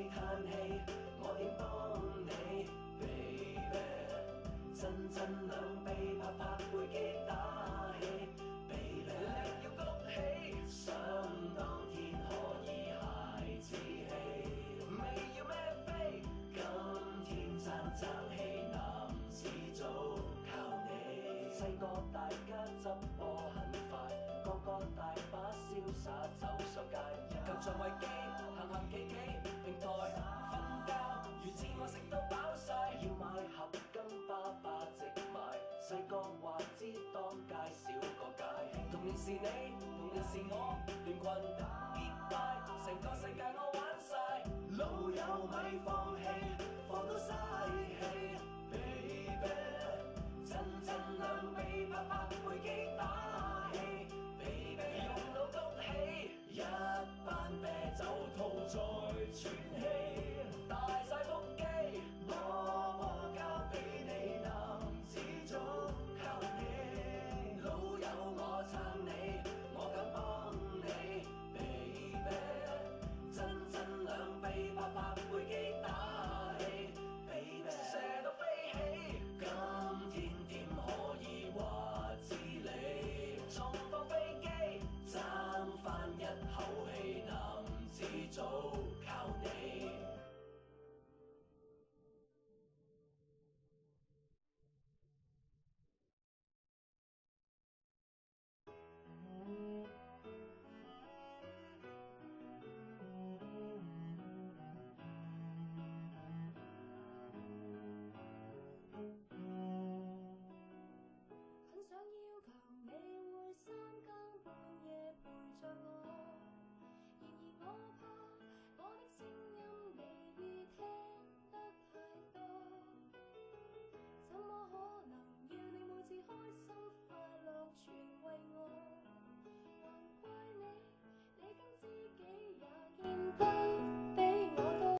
你嘆氣，我點幫你 ，baby？ 真兩臂拍拍背肌打氣 ，baby。力要谷起，想當天可以孩子氣，未要咩飛，今天爭氣，男子早靠你。細個大家執波很快，個大把瀟灑走上街，球場維基，行企，平台瞓覺，如自我食到飽晒，要買合金爸直買。細個話知當介紹個界，童年是你，童年是我，聯群結拜，成個世界我玩晒，老友咪放棄，放到嘥氣 ，baby， 真兩臂拍拍。